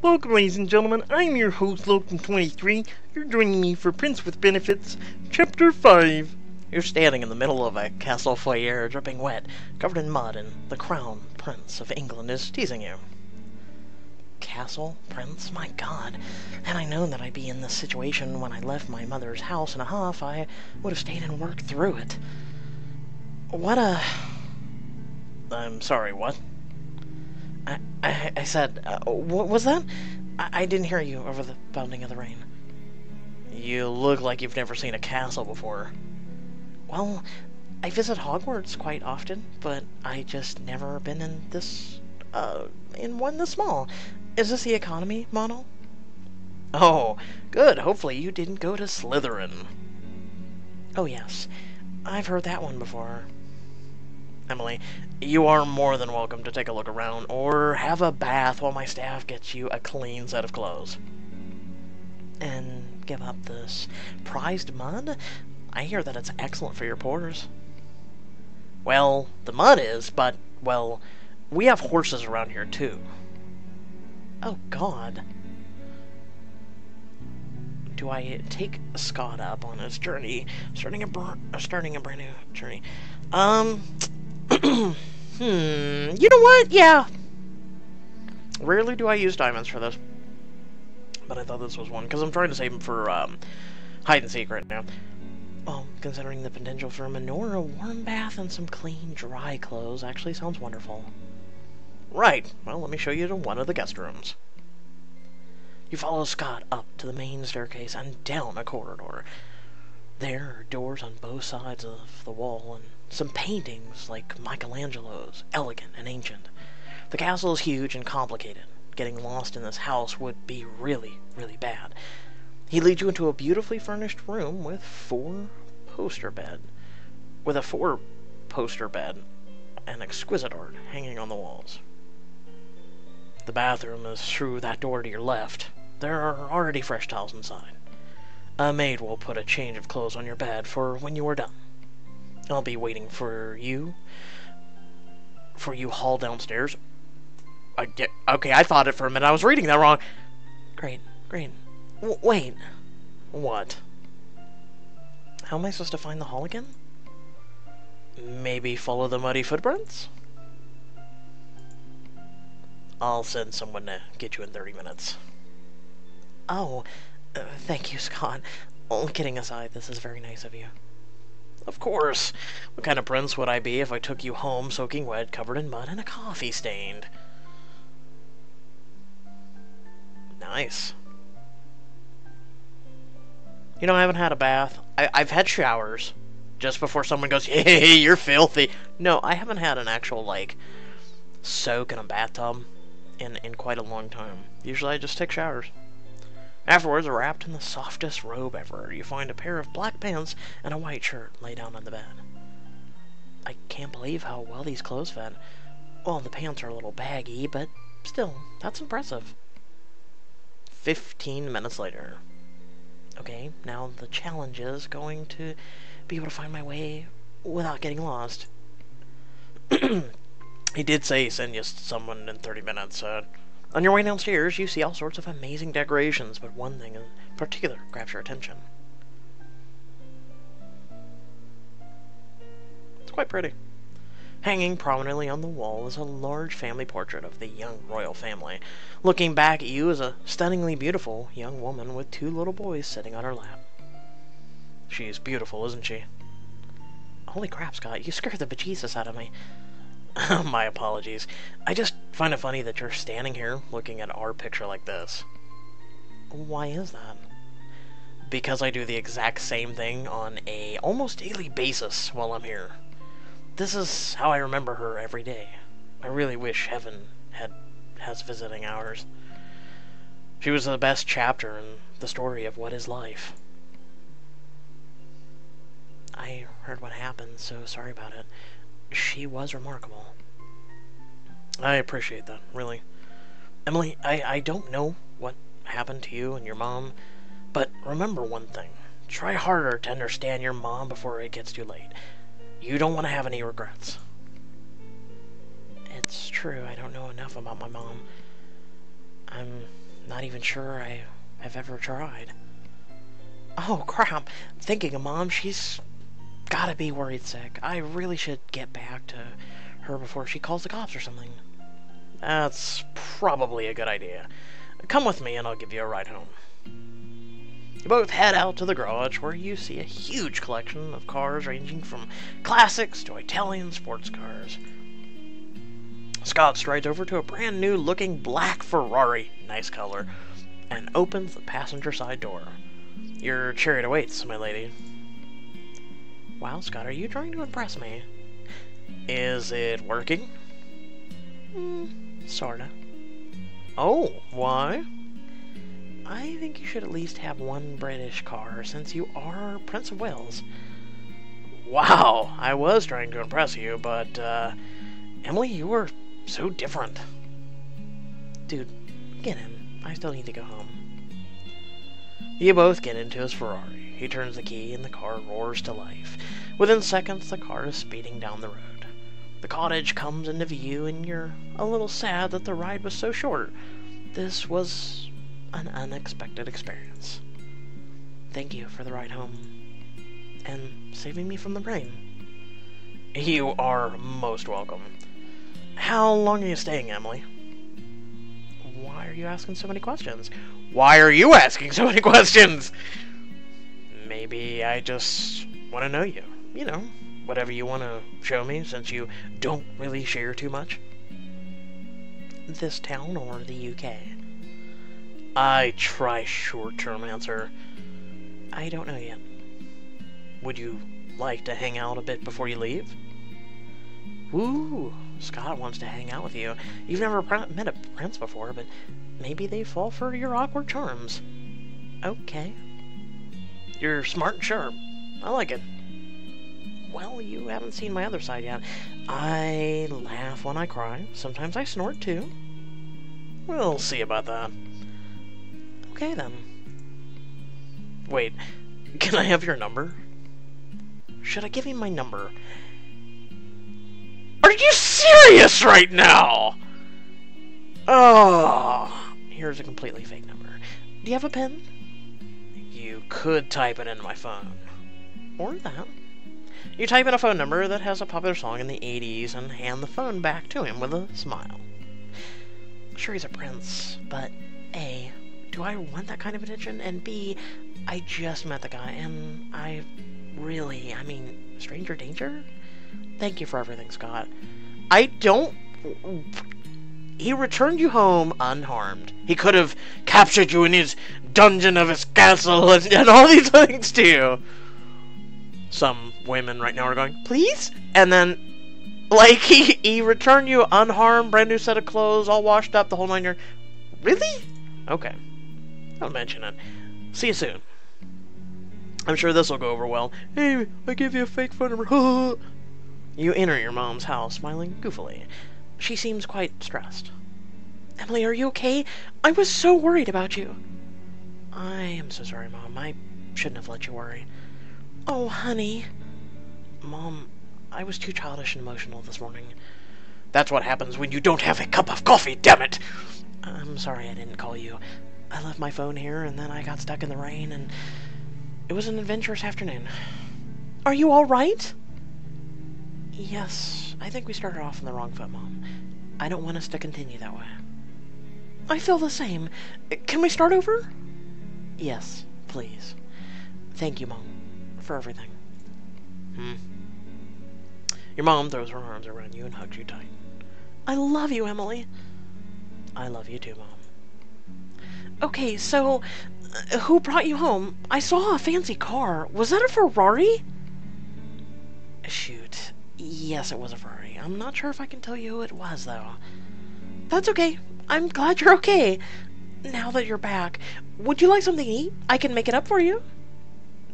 Welcome, ladies and gentlemen. I'm your host, Logan23. You're joining me for Prince with Benefits, Chapter 5. You're standing in the middle of a castle foyer, dripping wet, covered in mud, and the Crown Prince of England is teasing you. Castle Prince? My God. Had I known that I'd be in this situation when I left my mother's house in a huff, I would have stayed and worked through it. I'm sorry, what? I said, what was that? I didn't hear you over the pounding of the rain. You look like you've never seen a castle before. Well, I visit Hogwarts quite often, but I just never been in one this small. Is this the economy model? Oh, good. Hopefully you didn't go to Slytherin. Oh yes, I've heard that one before. Emily, you are more than welcome to take a look around, or have a bath while my staff gets you a clean set of clothes. And give up this prized mud? I hear that it's excellent for your pores. Well, the mud is, but, well, we have horses around here too. Oh God. Do I take Scott up on his journey, starting a brand new journey? You know what? Yeah. Rarely do I use diamonds for this. But I thought this was one, because I'm trying to save them for, hide and seek right now. Well, considering the potential for a manure, a warm bath, and some clean, dry clothes actually sounds wonderful. Right. Well, let me show you to one of the guest rooms. You follow Scott up to the main staircase and down a corridor. There are doors on both sides of the wall, and some paintings like Michelangelo's, elegant and ancient. The castle is huge and complicated. Getting lost in this house would be really, really bad. He leads you into a beautifully furnished room with a four-poster bed, and exquisite art hanging on the walls. The bathroom is through that door to your left. There are already fresh towels inside. A maid will put a change of clothes on your bed for when you are done. I'll be waiting for you hall downstairs. Okay, I thought it for a minute. I was reading that wrong. Great. Wait. What? How am I supposed to find the hall again? Maybe follow the muddy footprints? I'll send someone to get you in 30 minutes. Oh, thank you, Scott. All kidding aside, this is very nice of you. Of course. What kind of prince would I be if I took you home soaking wet, covered in mud, and a coffee stained? Nice. You know, I haven't had a bath. I've had showers. Just before someone goes, hey, you're filthy. No, I haven't had an actual, like, soak in a bathtub in quite a long time. Usually I just take showers. Afterwards, wrapped in the softest robe ever, you find a pair of black pants and a white shirt laid down on the bed. I can't believe how well these clothes fit. Well, the pants are a little baggy, but still, that's impressive. 15 minutes later. Okay, now the challenge is going to be able to find my way without getting lost. He did say send you someone in 30 minutes. On your way downstairs, you see all sorts of amazing decorations, but one thing in particular grabs your attention. It's quite pretty. Hanging prominently on the wall is a large family portrait of the young royal family. Looking back at you is a stunningly beautiful young woman with two little boys sitting on her lap. She's beautiful, isn't she? Holy crap, Scott, you scared the bejesus out of me. My apologies. I just find it funny that you're standing here looking at our picture like this. Why is that? Because I do the exact same thing on a almost daily basis while I'm here. This is how I remember her every day. I really wish heaven has visiting hours. She was the best chapter in the story of what is life. I heard what happened, so sorry about it. She was remarkable. I appreciate that, really. Emily, I don't know what happened to you and your mom, but remember one thing. Try harder to understand your mom before it gets too late. You don't want to have any regrets. It's true, I don't know enough about my mom. I'm not even sure I've ever tried. Oh, crap. Thinking of Mom, she's gotta be worried sick. I really should get back to her before she calls the cops or something. That's probably a good idea. Come with me and I'll give you a ride home. You both head out to the garage where you see a huge collection of cars ranging from classics to Italian sports cars. Scott strides over to a brand new looking black Ferrari, nice color, and opens the passenger side door. Your chariot awaits, my lady. Wow, Scott, are you trying to impress me? Is it working? Sorta. Oh, why? I think you should at least have one British car, since you are Prince of Wales. Wow, I was trying to impress you, but, Emily, you were so different. Dude, get in. I still need to go home. You both get into his Ferrari. He turns the key and the car roars to life. Within seconds, the car is speeding down the road. The cottage comes into view, and you're a little sad that the ride was so short. This was an unexpected experience. Thank you for the ride home, and saving me from the rain. You are most welcome. How long are you staying, Emily? Why are you asking so many questions? Why are you asking so many questions? Maybe I just want to know you. You know, whatever you want to show me, since you don't really share too much. This town or the UK? I try short-term answer. I don't know yet. Would you like to hang out a bit before you leave? Ooh, Scott wants to hang out with you. You've never met a prince before, but maybe they fall for your awkward charms. Okay. You're smart and sharp. I like it. Well, you haven't seen my other side yet. I laugh when I cry. Sometimes I snort, too. We'll see about that. Okay, then. Wait, can I have your number? Should I give you my number? Are you serious right now? Oh, here's a completely fake number. Do you have a pen? You could type it into my phone. Or that. You type in a phone number that has a popular song in the 80s and hand the phone back to him with a smile. Sure, he's a prince, but A, do I want that kind of attention? And B, I just met the guy, and I mean, stranger danger? Thank you for everything, Scott. He returned you home unharmed. He could have captured you in his dungeon of his castle and all these things too. Some women right now are going, please? And then, like, he returned you unharmed, brand new set of clothes, all washed up, the whole 9 yards. Really? Okay. Don't mention it. See you soon. I'm sure this will go over well. Hey, I gave you a fake phone number. You enter your mom's house, smiling goofily. She seems quite stressed. Emily, are you okay? I was so worried about you. I am so sorry, Mom. I shouldn't have let you worry. Oh, honey. Mom, I was too childish and emotional this morning. That's what happens when you don't have a cup of coffee, damn it! I'm sorry I didn't call you. I left my phone here, and then I got stuck in the rain, and it was an adventurous afternoon. Are you all right? Yes, I think we started off on the wrong foot, Mom. I don't want us to continue that way. I feel the same. Can we start over? Yes, please. Thank you, Mom, for everything. Your mom throws her arms around you and hugs you tight. I love you, Emily. I love you too, Mom. Okay, so, who brought you home? I saw a fancy car. Was that a Ferrari? Shoot. Yes, it was a Ferrari. I'm not sure if I can tell you who it was, though. That's okay. I'm glad you're okay. Now that you're back, would you like something to eat? I can make it up for you.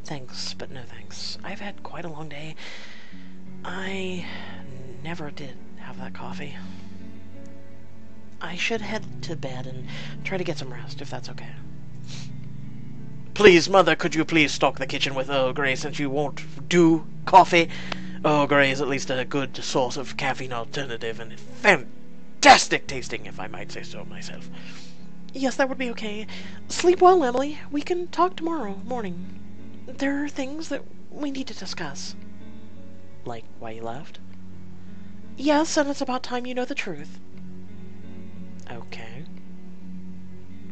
Thanks, but no thanks. I've had quite a long day. I never did have that coffee. I should head to bed and try to get some rest, if that's okay. Please, Mother, could you please stock the kitchen with Earl Grey since you won't do coffee? Earl Grey is at least a good source of caffeine alternative and fantastic tasting, if I might say so myself. Yes, that would be okay. Sleep well, Emily. We can talk tomorrow morning. There are things that we need to discuss. Like why you left? Yes, and it's about time you know the truth. Okay.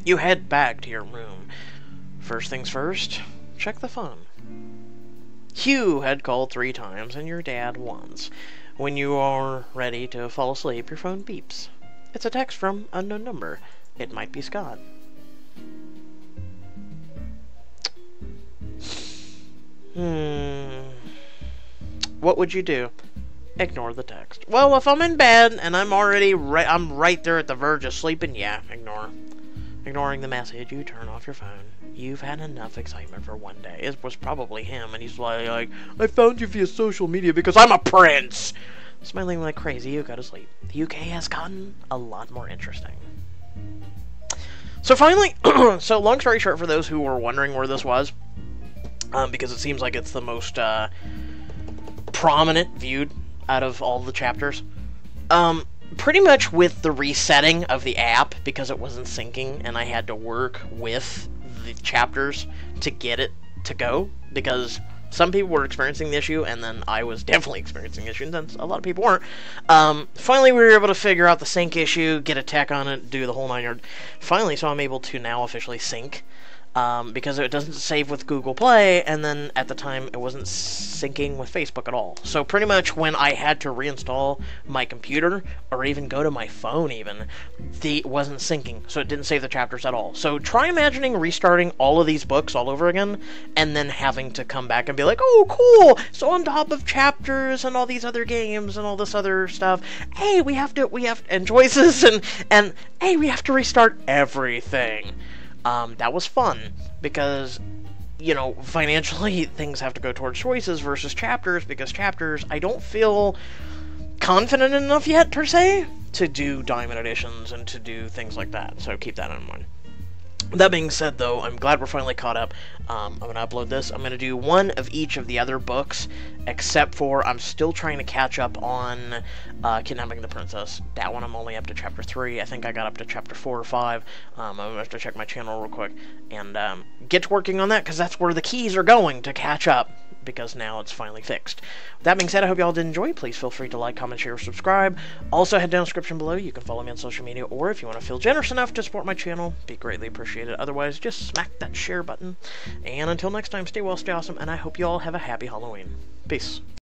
You head back to your room. First things first, check the phone. Hugh had called 3 times and your dad once. When you are ready to fall asleep, your phone beeps. It's a text from unknown number. It might be Scott. What would you do? Ignore the text. Well, if I'm in bed and I'm already I'm right there at the verge of sleeping, yeah, ignore. Ignoring the message, you turn off your phone. You've had enough excitement for one day. It was probably him, and he's like, I found you via social media because I'm a prince! Smiling like crazy, you go to sleep. The UK has gotten a lot more interesting. So finally, so long story short, for those who were wondering where this was, because it seems like it's the most prominent viewed out of all the chapters, pretty much with the resetting of the app, because it wasn't syncing, and I had to work with the chapters to get it to go, because some people were experiencing the issue, and then I was definitely experiencing the issue, and then a lot of people weren't. Finally, we were able to figure out the sync issue, get a tech on it, do the whole 9 yard. Finally, so I'm able to now officially sync, because it doesn't save with Google Play, and then at the time it wasn't syncing with Facebook at all. So pretty much when I had to reinstall my computer, or even go to my phone even, it wasn't syncing, so it didn't save the chapters at all. So try imagining restarting all of these books all over again, and then having to come back and be like, oh cool, so on top of chapters and all these other games and all this other stuff, hey, we have and choices, and hey, we have to restart everything. That was fun, because, you know, financially, things have to go towards choices versus chapters, because chapters, I don't feel confident enough yet, per se, to do Diamond Editions and to do things like that, so keep that in mind. That being said, though, I'm glad we're finally caught up. I'm going to upload this. I'm going to do one of each of the other books, except for I'm still trying to catch up on Kidnapping the Princess. That one I'm only up to chapter 3. I think I got up to chapter 4 or 5. I'm going to have to check my channel real quick and get to working on that, because that's where the keys are going to catch up, because now it's finally fixed. With that being said, I hope you all did enjoy. Please feel free to like, comment, share, subscribe. Also, head down in the description below. You can follow me on social media, or if you want to feel generous enough to support my channel, be greatly appreciated. Otherwise, just smack that share button. And until next time, stay well, stay awesome, and I hope you all have a happy Halloween. Peace.